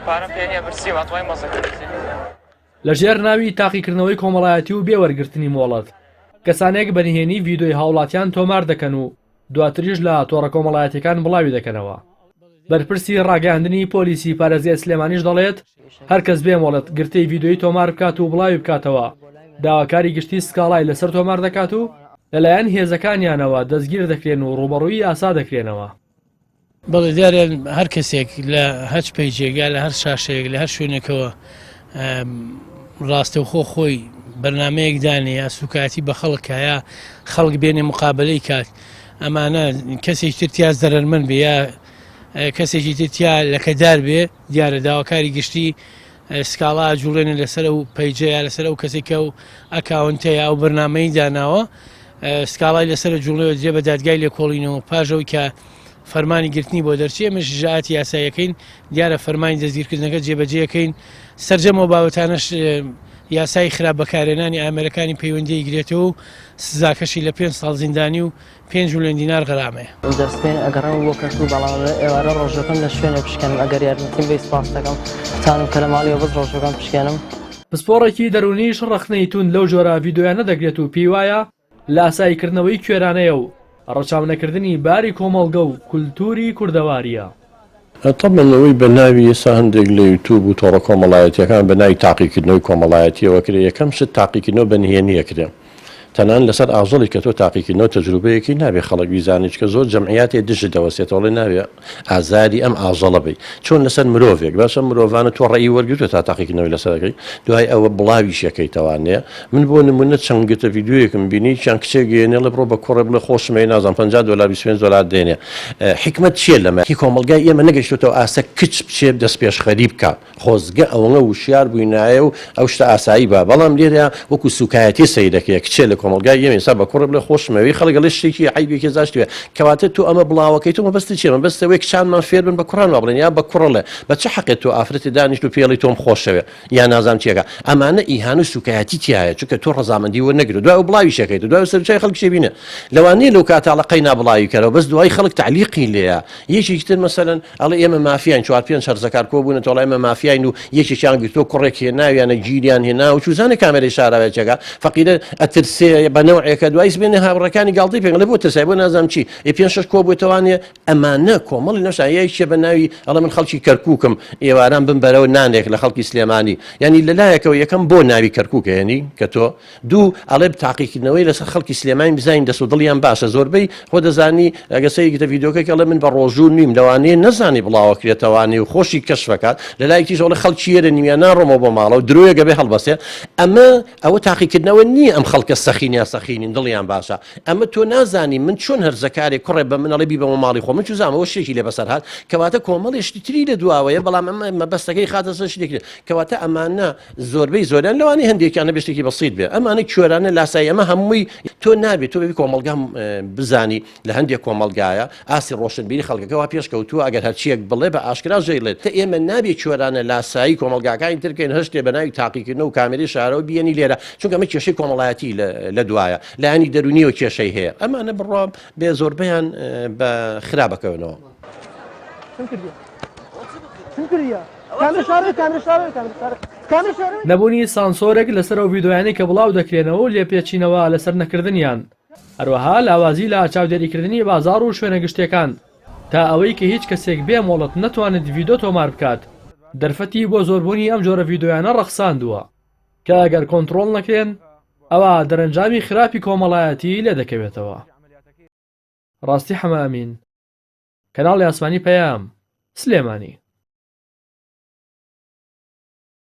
پارەم پێ نییە برسی واتوای مەزەکردی لەژێر ناوی تاقیکردنەوەی کۆمەڵایەتی و بێوەرگرتنی مۆڵەت کەسانێک بەنهێنی ڤیدۆی هاوڵاتیان تۆمار دەکەن و دواتریش لە تۆڕە کۆمەڵایەتەکان بڵاوی دەکەنەوە. بەرپرسی ڕاگەاندنی پۆلیسی پارێزگای سلێمانیش دەڵێت هەرکەس بێ مۆڵەت گرتەی ڤیدۆی تۆمار بکات و بڵاوی بکاتەوە داواکاری گشتی سکاڵای لەسەر تۆمار دەکات و لەلایەن هێزەکانیانەوە دەستگیر دەکرێن و ڕوبەڕووی یاسا دەکرێنەوە. بەڵێ دیارێن هەر کەسێک لە هەچ پەیجێگا لە هەر شاشەیەک لە هەر شوێنێکەوە ڕاستە و خۆی بەرنمەیەک دانێ سوکاتی بە خەڵکایە خەڵک بێنێ مقابلەی کات ئەمانە کەسێکی ترتیا زەرمەند بێ یا کەسێکی ترتیا لەکەدار بێ دیارە داواکاری گشتی سکاڵا جوڵێنە لەسەر و پەیجەیە لەسەر و کەسێکە و ئەکاونتەیە ئەو بەرنمەی داناوە سکاڵای لەسەر جوڵێەوە جێ بە دادگای لێ کۆڵینەوە پاژەوەی کە فەرمانی گرتنی بۆ دەرچێ مش ژاعاتی یاسایەکەین دیارە فەرمانی دەستگیرکردنەکە جێبەجێەکەین سەررجەمەوە بابەتانەش یاسای خراپ بەکارێنانی ئامێرەکانی پەیوەندی گرێتەوە و سزاکەشی لە 5 ساڵ زیندانی و 5 ملیۆن دینار غەرامەیە. دەستپێن ئەگەڕم بۆ کەس و بەڵام ئێوارە ڕۆژەکەم لە شوێنە پشکێنم ئەگەر یارمەتیم بە سپاس دەکەم تانم کە لە ماڵیەوە بەس ڕۆژەکەم پشکێنم. پسپۆڕێکی دەرونیش ڕخنەی تون لەو جۆرە ڤیدۆیانە دەگرێت و پێی وایە لە ئاساییکردنەوەی کوێرانەیە و ڕەچاونەکردنی باری کۆمەڵگە و کولتوری کوردەواریە. تەمەنەوەی بە ناوی ئێستا هەندێک لە یوتیوب و تۆڕە کۆمەڵایەتیەکان بە ناوی تاقیکردنەوەی کۆمەڵایەتیەوە کرێ یەکەم شت تاقیکردنەوە بەنهێنیە کرێ تەنان لەسەر ئازڵی کە تۆ تاقیکردنەوە تەجروبەیەکی نابێ خەڵک بیزانیت کە زۆر جەمعیاتێ دژت دەوەسێتەوەڵێ ناوێ ئازاری ئەم ئازەڵە بی چۆن لەسەر مرۆڤێک باشە مرۆڤانە تۆ ڕێی وەرگتوە تا تاقیکردنەوەی لەسەرەکەی دوای ئەوە بڵاویشەکەیتەوانەیە من بۆ نمونە چەندگتە ڤیدیۆیەکم بینی چەند کچێک گەێنێ لە بڕۆ بە کوڕە بڵێ خۆشمەی نازان $50 $25 دێنێ حکمت چیە لەمە هی کۆمەلگای ئێمە نەگەیشتێتەوە ئاسە کچ بچێ دەست پێش خەریب بکە خۆزگە ئەوەنە وشیار بووینایە و ئەو شتە ئاسایی بە بەڵام لێرە وەکو سوکایەتی سەیرەکەی کچێ لە کۆمەلگای ئێمە بە کوڕ بڵێ خۆشمەوەی خەڵگەڵی شتێکی عیبێکی زاشتوێ کەواتە تو ئەمە بڵاوەکەی تو مەبەستی چێ مەبەستەوەی کچانمان فێر بن بە کوڕان وابڵێن یا بە کوڕڵێ بە چه حەقێت تۆ ئافرەتی دانیشت و پێڵی تۆم خۆشەوێ یا نازان چێکە ئەمانە ئیهان و سوکایەتی تایە چونکە تۆ ڕەزامەندی وە نەگرێت دوای بڵاوی شەکەیت دوای سەرچای خەڵک شێبینە لەوانەیە لەو کاتاڵەقەی نابڵاوی کەرەوە بەس دوای خەڵک تعلیقی لێیە یەکێکی تر مەسەلەن ئەڵێ ئێمە مافیاین 4-5 هەرزەکار کۆ بوون تۆڵای ئێمە مافیاین و یەکێکیان گرتۆ کوڕێک هێناویانە گیریان هێنا و چوزانە کامێرەی شاراوێتێکە فەقیرە ئەترسێ بە نەوعێکە دوای بێنە هاوڕەکانی گاڵتەی پێ لە بۆ ترسای بۆ نازانم چی 5-6 کۆ بووێتەوانێ ئەمانە کۆمەڵی نەشایەیەکێ بە ناوی ئەڵە من خەڵکی کەرکووکم ئێواران بم بەرەوە نانێک لە خەڵکی سلێمانی ینی لەلایەکەوە یەکەم بۆ ناوی کەرکووکە ینی کە تۆ دوو ئەڵێ تاقیکردنەوەی لەسەر خەڵکی سلێمانی بزانین دەست و دڵیان باشە زۆربەی خۆ دەزانی ئەگەسەیەکتە ڤیدۆکێک ئەڵێ من بە ڕۆژوو نیم لەوانەیە نەزانی بڵاوەکرێتەوانی و خۆشی کەشفەکات لەلایەکیش ئەڵێ خەڵکیێرە نیمیان ناڕۆمەوە بۆ ماڵەوە درۆیەگە بێ هەڵبەسێ ئەوە تاقیکردنەوە نییە ئەم خەڵکە سەخینیا سەخینین دڵیان باشە ئەمە تۆ نازانی من چۆن هەرزەکارێک کوڕێ بە منەڵی بی بەمە ماڵی خۆ من چوزانەوە شتێکی لێ بەسەر هات کەواتە کۆمەڵێشتی تری لە دواوەیە بەڵام ئەمە مەبەستەکەی خاتە سەر شتێکی کەواتە ئەمانە زۆربەی زۆریان لەوانەیە هەندێکیانە بێشتێکی بەسیط بێ ئەمانە کوێرانە لاسایی ئەمە هەمووی تۆ نابێت تۆ بێ کۆمەلگام بزانی لە هەندێک کۆمەلگایە ئاسی ڕۆشنبیری خەڵکەکەەوە پێشکەوتووە ئەگەر هەرچیەک بڵێ بە ئاشکرا ژەیڵێت کە ئێمە نابێت کوێرانە لاسایی کۆمەلگاکانی ترکەین هەشتێ بە ناوی تاقیکردن و کامێرەی شارەوە بیێنی لێرە چونکە ئەمە کێشەی کۆمەڵایەتی لە دوایە لایەنی دەرونیەوە کێشەی هەیە ئەمانە بڕۆ بێ زۆربیان بە خراپەکەونەوە. نەبوونی سانسۆرێک لەسەر ئەو ڤیدۆیانەی کە بڵاو دەکرێنەوە و لێپێچینەوە لەسەر نەکردنیان هەروەها لاوازی لە چاودێریکردنی بازاڕ و شوێنە گشتەکان تا ئەوەی کە هیچ کەسێک بێ مۆڵەت نەتوانێت ڤیدۆ تۆمار بکات دەرفەتی بۆ زۆربوونی ئەم جۆرە ڤیدۆیانە ڕەخساندووە کە ئەگەر کۆنتڕۆڵ نەکرێن ئەوە دەرەنجامی خراپی کۆمەڵایەتی لێ دەکەوێتەوە. ڕاستی حەمامین کەناڵی ئاسمانی پەیام سلێمانی.